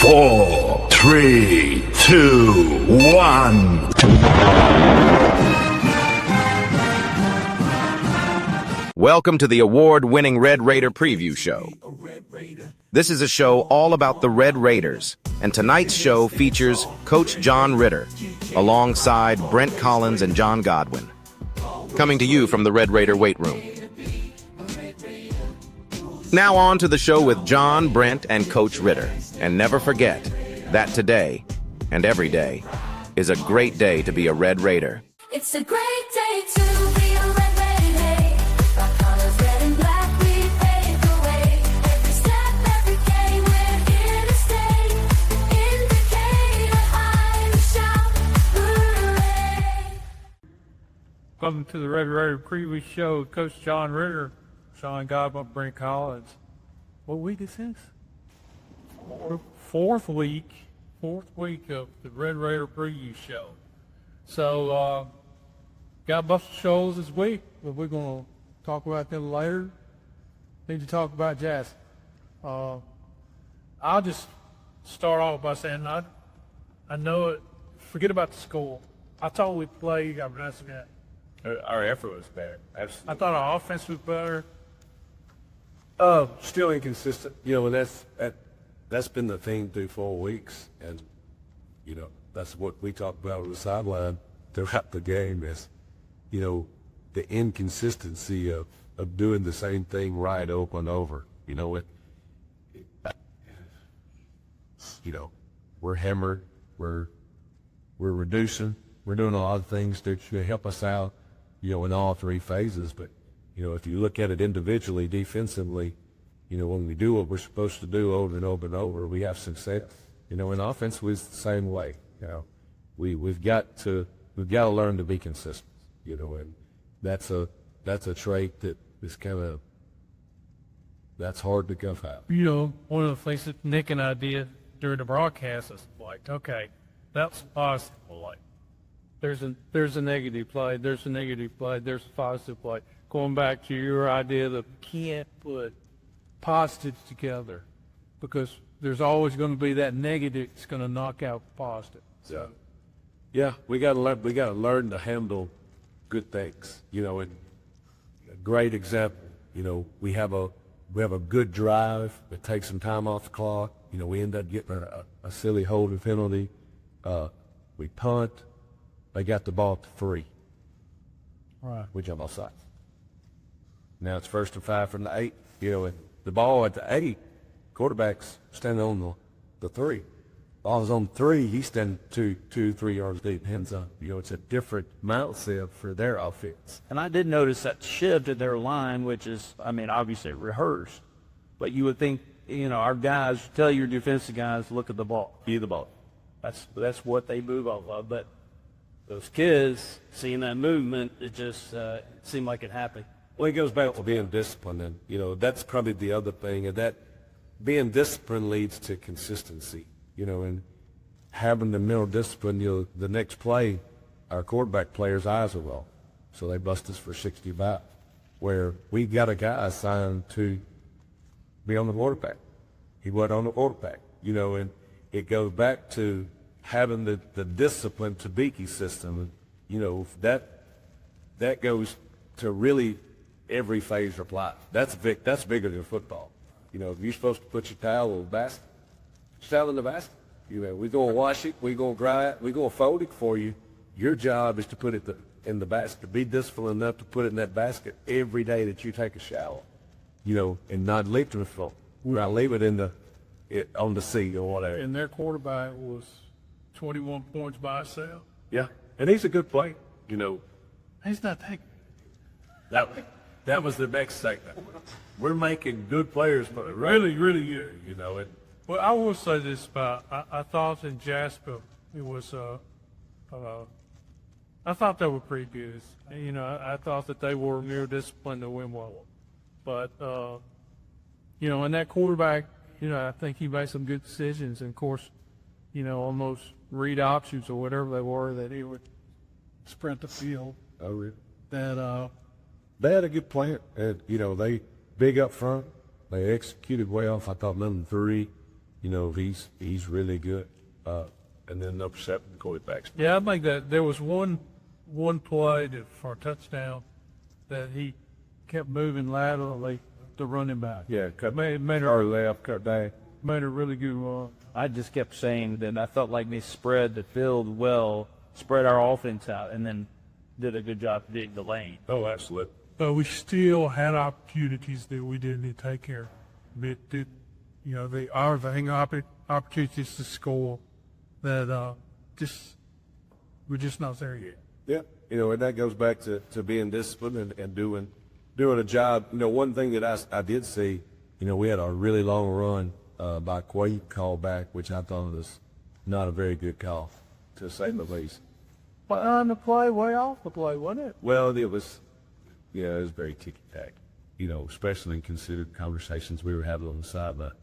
4, 3, 2, 1. Welcome to the award-winning Red Raider Preview Show. This is a show all about the Red Raiders, and tonight's show features Coach John Ritter, alongside Brent Collins and John Godwin. Coming to you from the Red Raider weight room. Now on to the show with John, Brent, and Coach Ritter. And never forget that today, and every day, is a great day to be a Red Raider. It's a great day to be a Red Raider. Hey, our colors red and black, we pave the way. Every step, every game, we're here to stay. Indicate a high and shout, hooray! Welcome to the Red Raider Preview Show with Coach John Ritter, John Godwin, Brent Collins. What week is this? Fourth week of the Red Raider Preview Show. So, got Buster Shoals this week, but we're going to talk about them later. Need to talk about Jasper. I'll just start off by saying I know it. Forget about the score. I thought we played. Our effort was better. Absolutely. I thought our offense was better. Still inconsistent. And that's been the thing through 4 weeks, and that's what we talked about on the sideline throughout the game is, the inconsistency of doing the same thing right over and over. We're hammered. We're reducing. We're doing a lot of things to help us out, in all three phases. But if you look at it individually, defensively, when we do what we're supposed to do over and over and over, we have success. In offense, we're the same way. We've got to learn to be consistent. And that's a trait that is that's hard to come out. One of the things that Nick and I did during the broadcast is like, okay, that's positive. Like, there's a negative play, there's a negative play, there's a positive play. Going back to your idea that can't put positives together because there's always going to be that negative that's going to knock out positive. So, yeah, we got to learn to handle good things. And a great example. We have a good drive. It takes some time off the clock. We end up getting a silly holding penalty. We punt. They got the ball to 3. Right. We jump off sides. Now it's 1st and 5 from the 8. And the ball at the 8, quarterback's standing on the 3. Ball's on 3, he's standing 2-3 yards deep, hands up. It's a different mindset for their offense. And I did notice that shift in their line, which is, obviously rehearsed. But you would think, our guys, tell your defensive guys, look at the ball, view the ball. That's what they move off of. But those kids, seeing that movement, it just seemed like it happened. Well, it goes back to being disciplined, and that's probably the other thing. And that being disciplined leads to consistency. And having the mental discipline. The next play, our quarterback player's eyes are rolled, so they bust us for 65. Where we got a guy assigned to be on the quarterback, he wasn't on the quarterback. And it goes back to having the discipline to be consistent. That goes to really every phase of life. That's bigger than football. If you're supposed to put your towel in the basket, put your towel in the basket. We're going to wash it, we're going to dry it, we're going to fold it for you. Your job is to put it in the basket. Be disciplined enough to put it in that basket every day that you take a shower. And not leave it in the floor. Not leave it on the seat or whatever. And their quarterback was 21 points by himself. Yeah, and he's a good player. He's not that good. That was the next segment. We're making good players, but really, really good. Well, I will say this about I thought in Jasper it was I thought they were pretty good. I thought that they were more disciplined to win well. But and that quarterback, I think he made some good decisions. And of course, on those read options or whatever they were, that he would sprint the field. Oh, really? That they had a good plan. And, they big up front. They executed well. I thought 11-3. You know, he's really good. And then number 7, Corey Baxter. Yeah, I think that there was one play for a touchdown that he kept moving laterally the running back. Yeah, cut Made our a left, cut down. really good run. I just kept saying that I felt like they spread the field well, spread our offense out, and then did a good job digging the lane. Oh, absolutely. But we still had opportunities that we didn't take care of. They are the opportunities to score that we're just not there yet. Yeah, and that goes back to being disciplined and doing a job. One thing that I did see, we had a really long run by Quade call back, which I thought was not a very good call, to say the least. But on the play, way off the play, wasn't it? Well, it was very ticky-tack, especially in considered conversations we were having on the sideline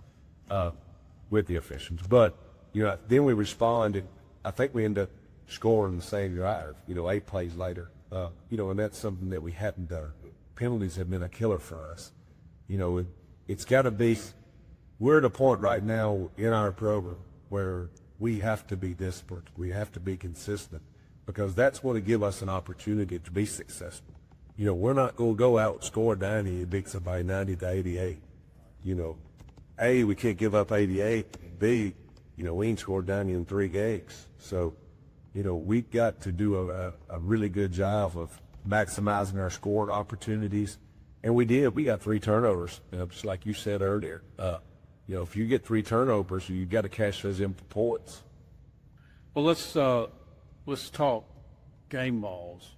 with the officials. But, then we responded. I think we ended up scoring the same drive, 8 plays later. And that's something that we hadn't done. Penalties have been a killer for us. It's got to be, we're at a point right now in our program where we have to be disciplined. We have to be consistent, because that's going to give us an opportunity to be successful. We're not going to go out and score 90 and beat somebody 90 to 88. A, we can't give up 88. B, we ain't scored 90 in 3 games. So, we've got to do a really good job of maximizing our scoring opportunities. And we did. We got 3 turnovers, just like you said earlier. If you get 3 turnovers, you've got to cash those in for points. Well, let's talk game balls.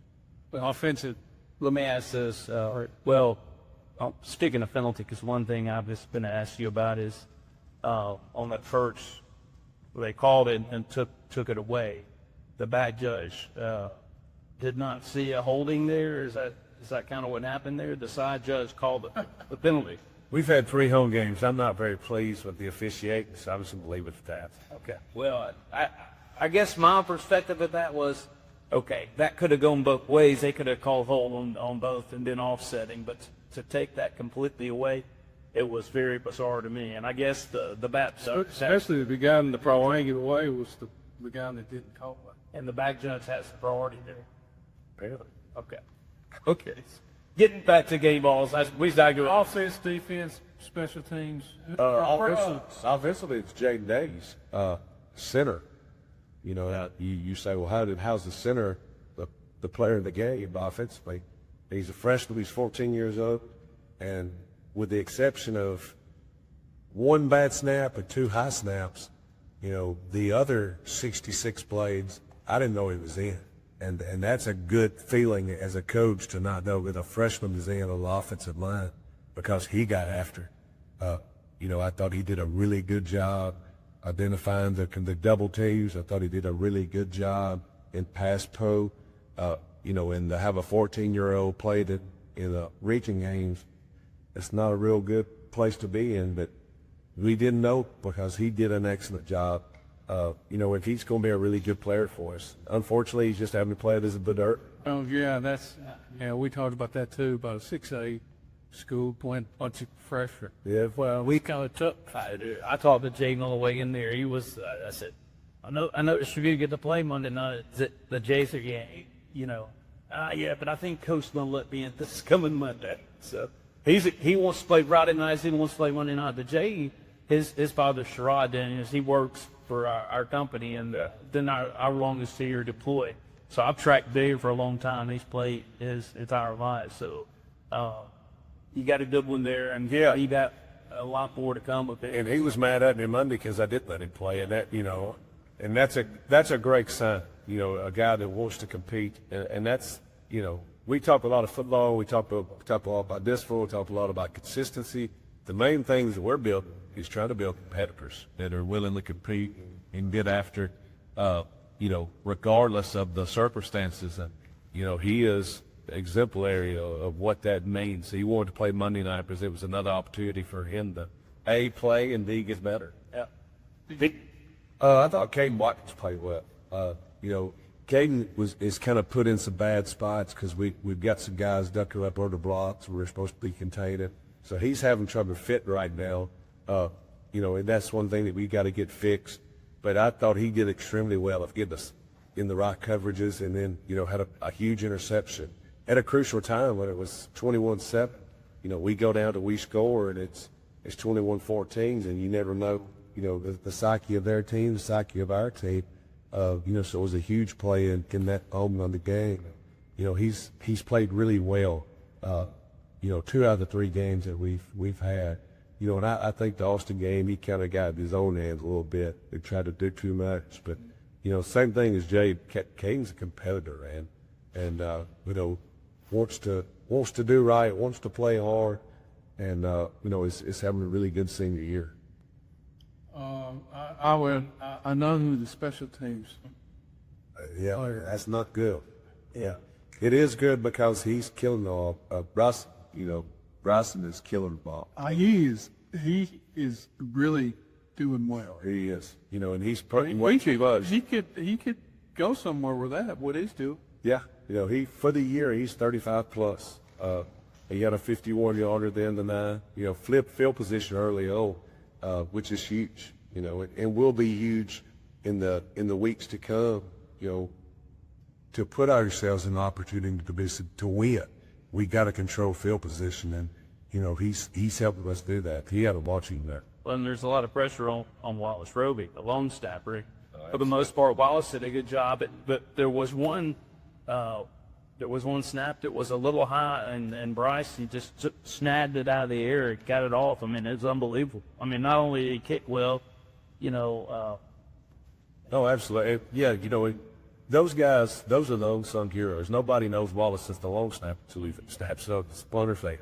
Offensive. Let me ask this. I'm sticking a penalty, because one thing I've just been asked you about is on that first, they called it and took it away. The back judge did not see a holding there. Is that kind of what happened there? The side judge called the penalty. We've had 3 home games. I'm not very pleased with the officiating, so I'm just going to leave it at that. Okay. Well, I guess my perspective of that was, okay, that could have gone both ways. They could have called hold on both and then offsetting, but to take that completely away, it was very bizarre to me. And I guess the back judge, Especially the guy in the triangular way was the guy that didn't call it. and the back judge has the priority there. Apparently. Okay. Getting back to game balls, we digress. Offense, defense, special teams. Offensively, it's Jaden Davies, center. You say, well, how's the center the player of the game offensively? He's a freshman. He's 14 years old, and with the exception of 1 bad snap and 2 high snaps, the other 66 plays, I didn't know he was in. And that's a good feeling as a coach to not know that a freshman is in on the offensive line, because he got after. I thought he did a really good job identifying the double teams. I thought he did a really good job in pass pro. And to have a 14-year-old play that in the reaching games, it's not a real good place to be in. But we didn't know, because he did an excellent job. If he's going to be a really good player for us. Unfortunately, he's just having to play it as a bit dirt. Oh, yeah, we talked about that too, about a 6A school playing a bunch of freshmen. Yeah. Well, we kind of took. I talked to Jaden on the way in there. He was, I said, I noticed you get to play Monday night. The Jays are, yeah, but I think Coach gonna let me in this coming Monday. So he wants to play Friday nights. He wants to play Monday night. But Jay, his father Sherrod Daniels, he works for our company, and then our longest year deployed. So I've tracked Dave for a long time. He's played his entire life. So you got a good one there, and Yeah. you got a lot more to come with it. And he was mad at me Monday because I didn't let him play, and and that's a great sign. A guy that wants to compete, and that's we talk a lot of football, we talk a lot about discipline, we talk a lot about consistency. The main things that we're building is trying to build competitors that are willing to compete and get after, regardless of the circumstances. And he is exemplary of what that means. He wanted to play Monday night because it was another opportunity for him to A, play, and B, get better. Yeah. I thought Caden Watkins played well. Caden is kind of put in some bad spots because we've got some guys ducking up under blocks. We're supposed to be containing. So he's having trouble fitting right now. you know, and that's one thing that we got to get fixed. But I thought he did extremely well of getting us in the right coverages, and then, you know, had a huge interception at a crucial time when it was 21-7. You know, we go down to we score, and it's 21-14, and you never know, you know, the psyche of their team, the psyche of our team. You know, so it was a huge play in that moment on the game. You know, he's played really well. You know, 2 out of the 3 games that we've had. You know, and I think the Austin game, he kind of got in his own hands a little bit. He tried to do too much, but you know, same thing as Jay. Caden's a competitor, man, and you know, wants to do right, wants to play hard, and you know, is having a really good senior year. I know who the special teams. Yeah, that's not good. Yeah, it is good because he's killing the ball. Bryson, you know, Bryson is killing the ball. He is really doing well. He is, you know, and he's pretty He could go somewhere with that. What he's doing. Yeah, you know, for the year he's 35 plus. He had a 51-yarder at the end of the 9. You know, flip field position early on, which is huge. You know, and will be huge in the weeks to come. You know, to put ourselves in the opportunity to win, we got to control field position, and you know, he's helping us do that. He had a watching there. Well, and there's a lot of pressure on Wallace Roby, the long snapper. For the most part, Wallace did a good job, but there was one snap that was a little high, and Bryce, he just snagged it out of the air and got it off. I mean, it's unbelievable. I mean, not only did he kick well, you know. Oh, absolutely. Yeah, you know, those guys, those are the unsung heroes. Nobody knows Wallace since the long snap until he snaps up. It's wonderful.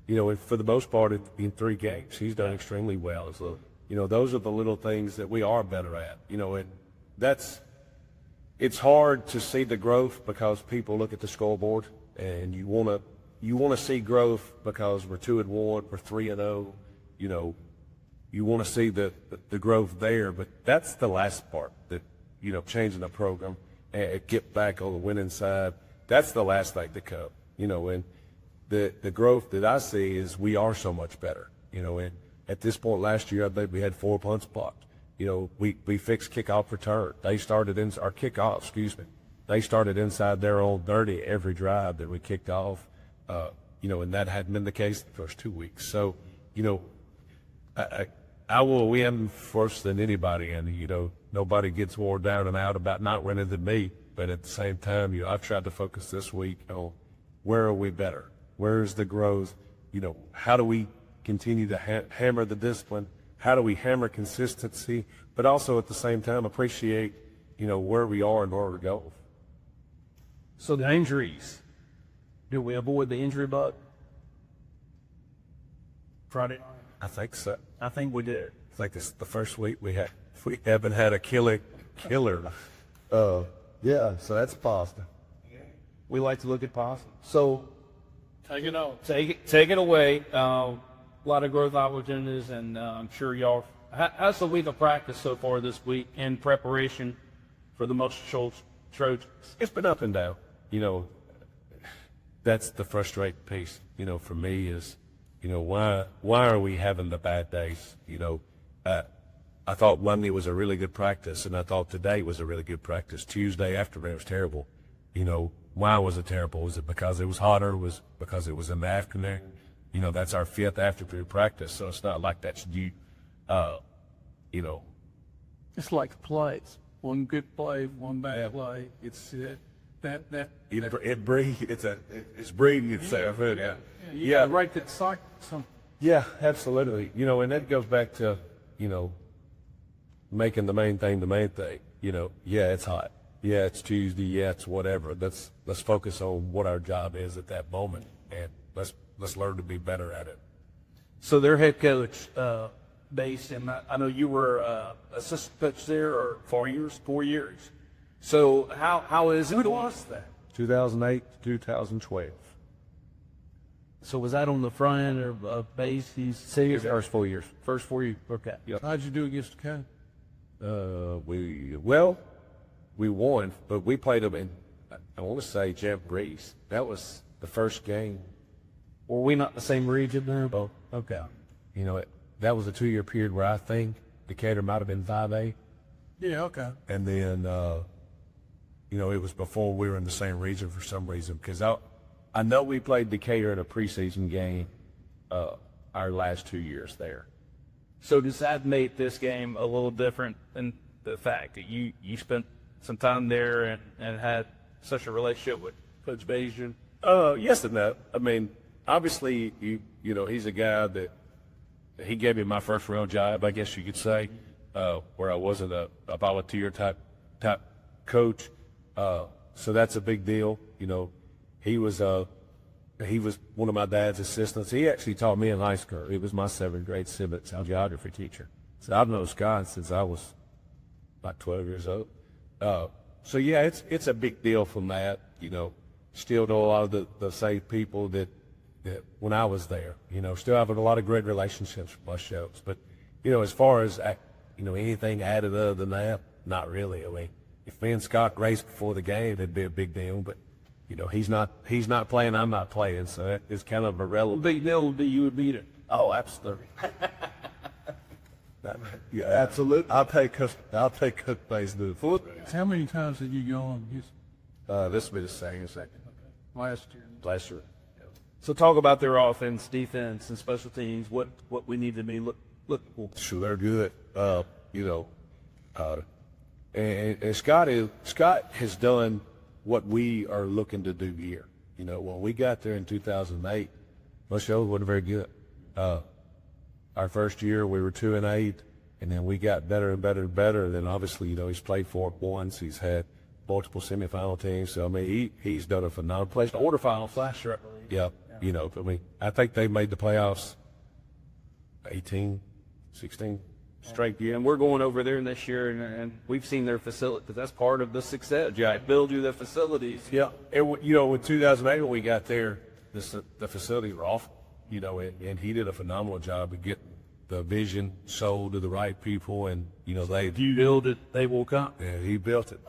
You know, for the most part, in 3 games, he's done extremely well. So, you know, those are the little things that we are better at. You know, and it's hard to see the growth because people look at the scoreboard, and you want to see growth because we're 2-1, we're 3-0. You know, you want to see the growth there, but that's the last part. That, you know, changing the program and get back on the winning side. That's the last thing to come. You know, and the growth that I see is we are so much better. You know, and at this point last year, I think we had 4 punts blocked. You know, we fixed kickoff return. They started our kickoff, excuse me. They started inside their own 30 every drive that we kicked off. You know, and that hadn't been the case the first 2 weeks. So, you know, I will win first than anybody, and you know, nobody gets more down and out about not winning than me. But at the same time, you know, I've tried to focus this week on where are we better? Where's the growth? You know, how do we continue to hammer the discipline? How do we hammer consistency? But also at the same time appreciate, you know, where we are and where we go. So the injuries, do we avoid the injury bug Friday night? I think so. I think we did. It's like this the first week we haven't had a killer. Yeah, so that's positive. We like to look at positive. So Take it on. take it away. A lot of growth opportunities, and I'm sure y'all. How's the week of practice so far this week in preparation for the most Shoals Trojans? It's been up and down. You know, that's the frustrating piece. You know, for me is, you know, why are we having the bad days? You know, I thought Monday was a really good practice, and I thought today was a really good practice. Tuesday afternoon was terrible. You know, why was it terrible? Was it because it was hotter? Was it because it was in the afternoon? You know, that's our 5th afternoon practice, so it's not like that's new. You know, It's like plays. One good play, one bad play. It's that. it breeds. It's breeding itself. Yeah. Right. That cycle. Yeah, absolutely. You know, and that goes back to, you know, making the main thing the main thing. You know, yeah, it's hot. Yeah, it's Tuesday. Yeah, it's whatever. Let's focus on what our job is at that moment, and let's learn to be better at it. So their head coach, based in, I know you were assistant coach there or 4 years. So how is it? Who was that? 2008 to 2012. So was that on the front end of base? He's First 4 years. First 4 years. Okay. Yep. How'd you do against the Cow? We won, but we played them in, I want to say, Jeff Breeze. That was the first game. Were we not the same region there? Oh, Okay. you know, that was a 2-year period where I think Decatur might have been 5A. Yeah, okay. And then, it was before we were in the same region for some reason, because I know we played Decatur in a preseason game our last 2 years there. So does that make this game a little different in the fact that you spent some time there and had such a relationship with Coach Bayesian? Yes and no. I mean, obviously, he's a guy that he gave me my first real job, I guess you could say, where I wasn't a volunteer type coach. So that's a big deal. He was one of my dad's assistants. He actually taught me in high school. He was my 7th grade civics and geography teacher. So I've known Scott since I was about 12 years old. So yeah, it's a big deal from that. Still know a lot of the same people that when I was there. Still having a lot of great relationships with my Shoals. But as far as anything added other than that, not really. I mean, if me and Scott raced before the game, it'd be a big deal. But he's not playing, I'm not playing, so it's kind of irrelevant. Big deal that you would beat it. Oh, absolutely. Yeah, absolutely. I'll take Cook Bay's new foot. How many times did you go on Houston? This will be the second. Last year. Last year. So talk about their offense, defense, and special teams. What we need to be looking for. Sure, they're good. And Scott has done what we are looking to do here. When we got there in 2008, most shows wasn't very good. Our first year we were 2-8, and then we got better and better and better. And then obviously, he's played for it once. He's had multiple semifinal teams. So I mean, he's done a phenomenal place. Quarterfinals last year, I believe. Yeah. I mean, I think they made the playoffs 18, 16 straight years. And we're going over there this year, and we've seen their facility, because that's part of the success. Yeah, build you the facilities. Yeah, in 2008 when we got there, the facility were awful. And he did a phenomenal job of getting the vision sold to the right people, and they. You build it, they will come. Yeah, he built it.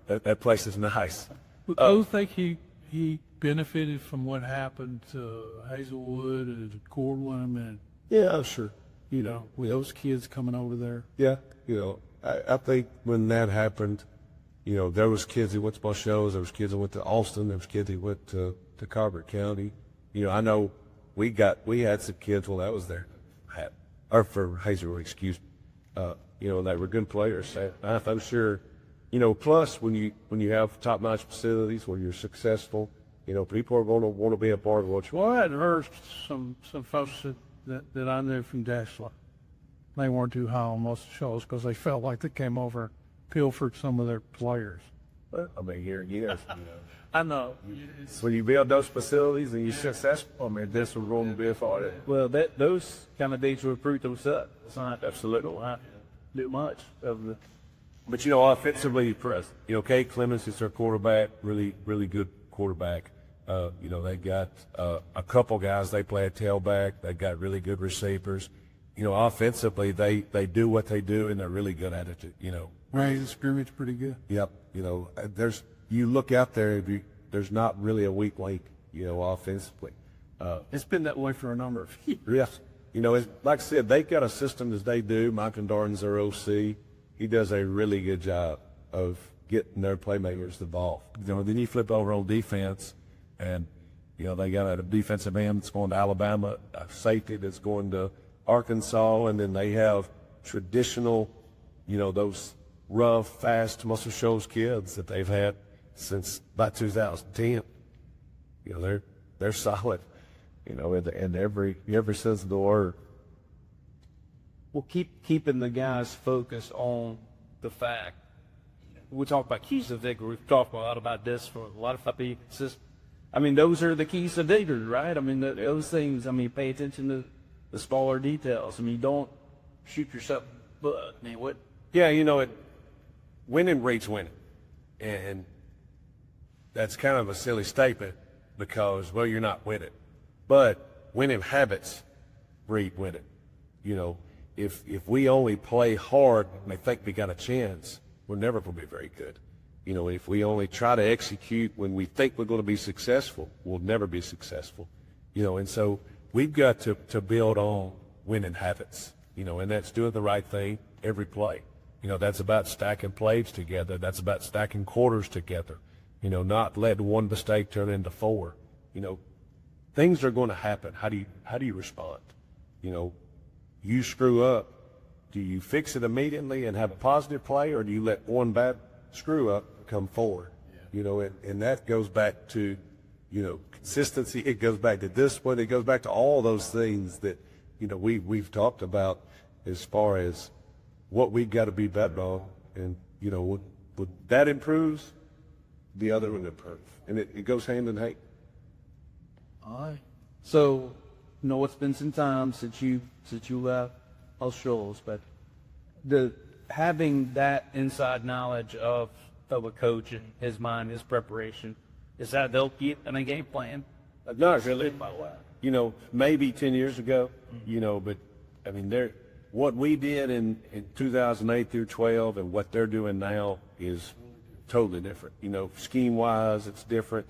That place is nice. Do you think he benefited from what happened to Hazelwood and Corwin and Yeah, sure. with those kids coming over there? Yeah, I think when that happened, there was kids that went to my shows, there was kids that went to Austin, there was kids that went to Carver County. I know we had some kids while I was there, or for Hazelwood, excuse me. They were good players. I'm sure, plus when you have top-notch facilities where you're successful, people are going to want to be a part of what you. Well, I had heard some folks that I knew from Jasper. They weren't too high on most shows because they felt like they came over and pilfered some of their players. I mean, yes. I know. When you build those facilities and you're successful, I mean, this will going to be a part of it. Well, those kind of days will recruit themselves. It's not absolutely not do much of the. But offensively, Kate Clemens is their quarterback, really, really good quarterback. They got a couple guys. They play a tailback. They got really good receivers. Offensively, they do what they do, and they're really good at it. Right, the scrimmage pretty good. Yep. You look out there, there's not really a weak link, offensively. It's been that way for a number of years. Yes. It's, like I said, they got a system as they do. Michael Darden's their OC. He does a really good job of getting their playmakers involved. Then you flip over on defense, and they got a defensive end that's going to Alabama, a safety that's going to Arkansas, and then they have traditional, those rough, fast Muscle Shoals kids that they've had since about 2010. They're solid, in every sense of the word. Well, keeping the guys focused on the fact. We talk about keys to victory. We've talked a lot about this for a lot of people. I mean, those are the keys to victory, right? I mean, those things. I mean, pay attention to the smaller details. I mean, don't shoot yourself. But I mean, what? Yeah, winning rates winning, and that's kind of a silly statement because you're not winning, but winning habits breed winning. If we only play hard and they think we got a chance, we're never going to be very good. If we only try to execute when we think we're going to be successful, we'll never be successful. And so we've got to build on winning habits. and that's doing the right thing every play. That's about stacking plays together. That's about stacking quarters together. Not letting one mistake turn into four. Things are going to happen. How do you respond? You screw up. Do you fix it immediately and have a positive play, or do you let one bad screw up come forward? And that goes back to, consistency. It goes back to discipline. It goes back to all those things that, we've talked about as far as what we've got to be better on. And, when that improves, the other will improve. And it goes hand in hand. All right. So, it's been some time since you left Shoals, but having that inside knowledge of a coach and his mind, his preparation, is that they'll get in a game plan? Not really. Maybe 10 years ago, but I mean, what we did in 2008 through 12 and what they're doing now is totally different. Scheme-wise, it's different.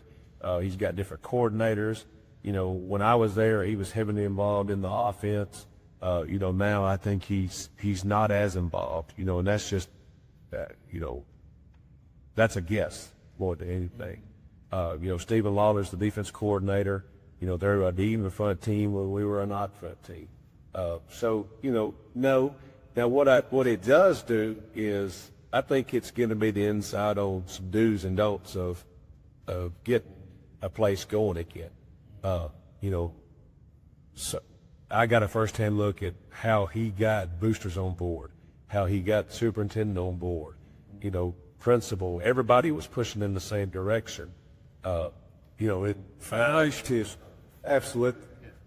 He's got different coordinators. When I was there, he was heavily involved in the offense. Now I think he's not as involved, and that's just, that's a guess more than anything. Stephen Lawler's the defense coordinator. They're an even front team when we were an odd front team. So, no. Now what it does do is I think it's going to be the inside on some do's and don'ts of get a place going again. So I got a first-hand look at how he got boosters on board, how he got the superintendent on board, principal. Everybody was pushing in the same direction. It flashed his absolute,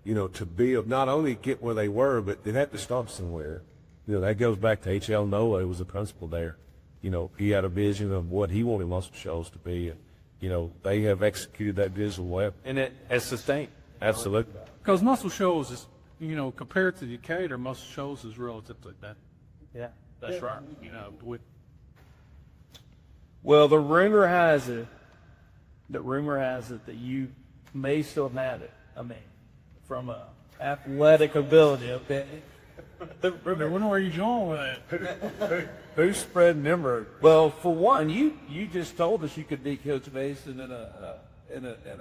to be not only get where they were, but they had to start somewhere. That goes back to H.L. Noah, who was the principal there. He had a vision of what he wanted Muscle Shoals to be, and they have executed that vision well. And it has sustained. Absolutely. Because Muscle Shoals is, compared to Decatur, Muscle Shoals is relatively that. Yeah. That's right. With Well, the rumor has it that you may still have it. I mean, from athletic ability, okay? when are you going with that? Who's spreading them rumors? Well, for one, you just told us you could beat Coach Mason in a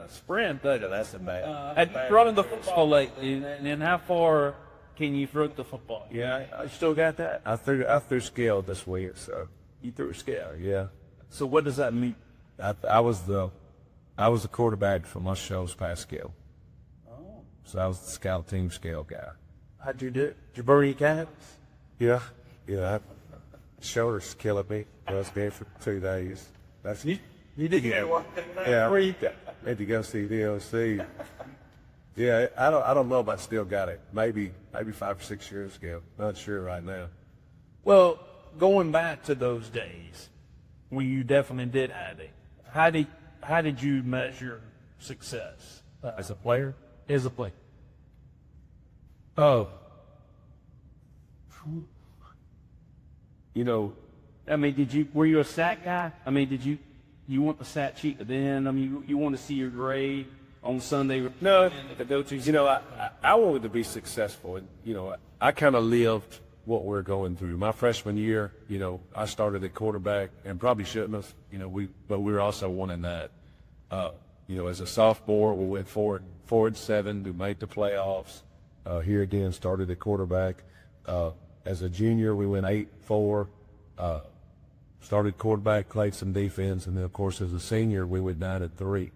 sprint. That's bad. Have you thrown the football lately? And how far can you throw the football? Yeah, I still got that. I threw scale this week, so. You threw a scale. Yeah. So what does that mean? I was the quarterback for Muscle Shoals pass scale. Oh. So I was the scout team scale guy. How'd you do it? Did you bury your calves? Yeah. Shoulders killing me. I was game for 2 days. That's You did get one. Yeah. Where you had to go see DOC. Yeah, I don't know if I still got it. Maybe 5 or 6 years ago. Not sure right now. Well, going back to those days when you definitely did have it, how did you measure success As a player? as a player? Oh. I mean, were you a sack guy? I mean, did you want the stat sheet at the end? I mean, you want to see your grade on Sunday? No, the go-to. I wanted to be successful, and I kind of lived what we're going through. My freshman year, I started at quarterback, and probably shouldn't have, but we were also winning that. As a sophomore, we went 4-7 to make the playoffs. Here again, started at quarterback. As a junior, we went 8-4. Started quarterback, played some defense, and then of course as a senior, we went 9-3.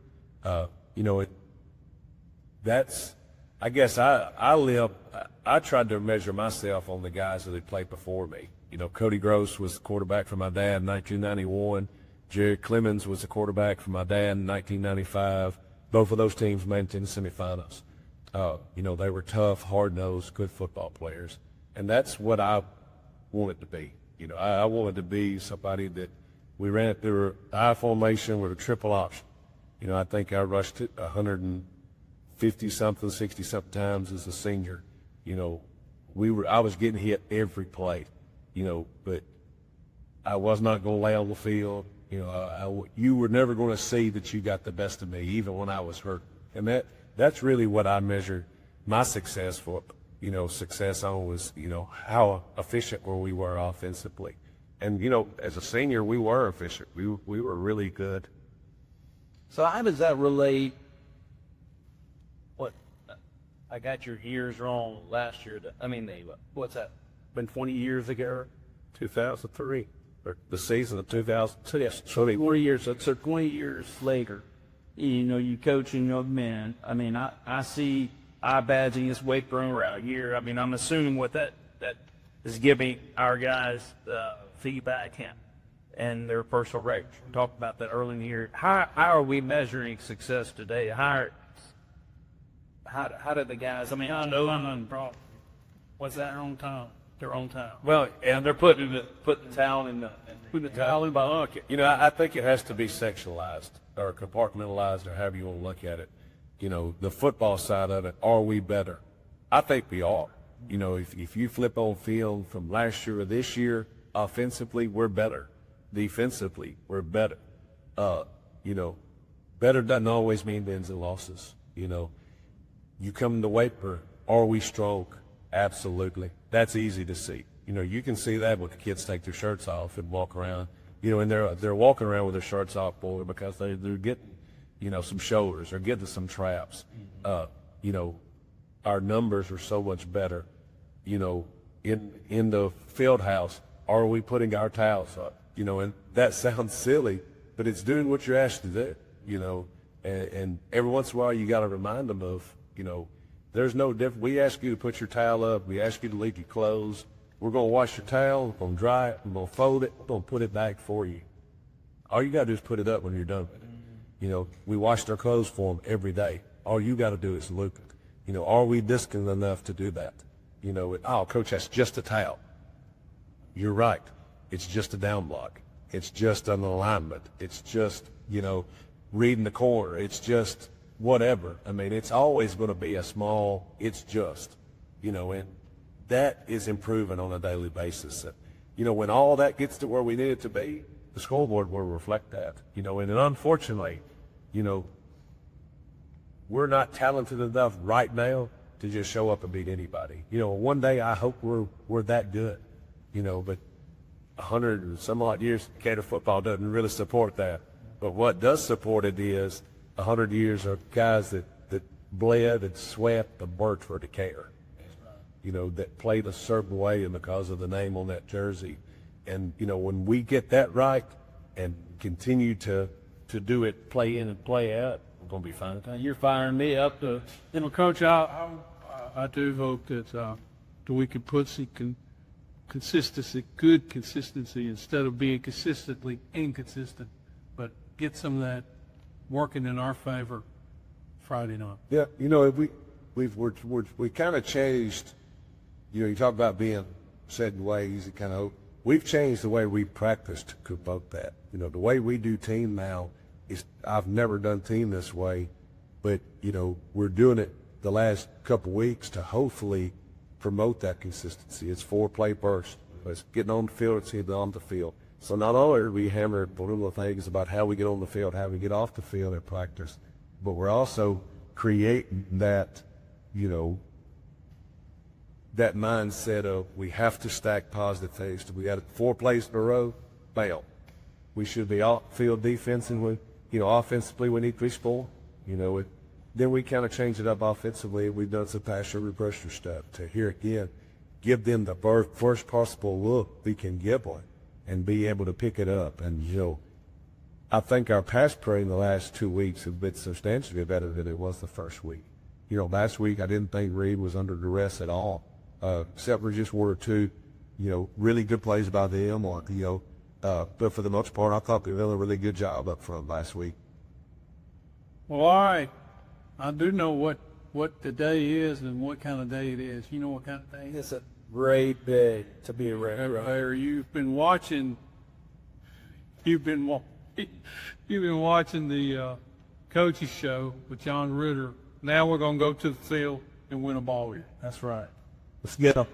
I guess I tried to measure myself on the guys that had played before me. Cody Gross was the quarterback for my dad in 1991. Jerry Clemens was the quarterback for my dad in 1995. Both of those teams made it to the semifinals. They were tough, hard-nosed, good football players. And that's what I wanted to be. I wanted to be somebody that we ran it through I formation with a triple option. I think I rushed it 150-something, 60-something times as a senior. I was getting hit every play, but I was not going to lay on the field. You were never going to see that you got the best of me, even when I was hurt. And that's really what I measured my success for. success on was, how efficient we were offensively. And, as a senior, we were efficient. We were really good. So how does that relate? What I got your years wrong last year. What's that? Been 20 years ago. 2003, or the season of 2002. Yes, 20 years. So 20 years later, you coaching young men. I see eye badging is weight thrown around here. I'm assuming what that is giving our guys feedback and their personal records. We talked about that early in the year. How are we measuring success today? How do the guys? I know I'm on problem. What's that their own time? Well, And they're putting the towel in the bucket. I think it has to be sectionalized or compartmentalized or however you want to look at it. The football side of it, are we better? I think we are. If you flip on film from last year or this year, offensively, we're better. Defensively, we're better. Better doesn't always mean wins and losses. You come to Waper, are we strong? Absolutely. That's easy to see. You can see that when the kids take their shirts off and walk around. And they're walking around with their shirts off, boy, because they're getting, some shoulders or getting some traps. Our numbers are so much better. In the field house, are we putting our towels up? And that sounds silly, but it's doing what you're asked to do. And every once in a while you got to remind them of, there's no difference. We ask you to put your towel up. We ask you to leave your clothes. We're going to wash your towel. We're going to dry it. We're going to fold it. We're going to put it back for you. All you got to do is put it up when you're done with it. We wash their clothes for them every day. All you got to do is look. Are we disciplined enough to do that? Oh, coach, that's just a towel. You're right. It's just a down block. It's just an alignment. It's just, reading the corner. It's just whatever. It's always going to be a small, it's just, and that is improving on a daily basis. When all that gets to where we need it to be, the scoreboard will reflect that, and unfortunately, we're not talented enough right now to just show up and beat anybody. One day I hope we're that good, but 100 and some odd years, Gator football doesn't really support that. But what does support it is 100 years of guys that bled and sweat the bird for Decatur. That played a certain way and because of the name on that jersey. And, when we get that right and continue to do it, play in and play out, we're going to be fine. You're firing me up to, Coach, I do hope that we can put some consistency, good consistency, instead of being consistently inconsistent, but get some of that working in our favor Friday night. Yeah, we kind of changed. You talk about being set in ways, we've changed the way we practice to promote that. The way we do team now is, I've never done team this way, but we're doing it the last couple weeks to hopefully promote that consistency. It's 4 play burst. It's getting on the field, it's getting on the field. So not only do we hammer little things about how we get on the field, how we get off the field at practice, but we're also creating that, that mindset of we have to stack positive things. We got 4 plays in a row, bail. We should be off field defensively. Offensively we need to score. Then we kind of change it up offensively. We've done some pass pressure stuff to here again, give them the first possible look we can give one and be able to pick it up. And, I think our pass play in the last 2 weeks have been substantially better than it was the first week. Last week I didn't think Reed was under duress at all, except for just 1 or 2, really good plays by them. But for the most part, I thought they did a really good job up front last week. Well, all right. I do know what the day is and what kind of day it is. You know what kind of day it is? it's a great day to be a Red Raider. Or you've been watching the coaches show with John Ritter. Now we're going to go to the field and win a ball game. That's right. Let's get them.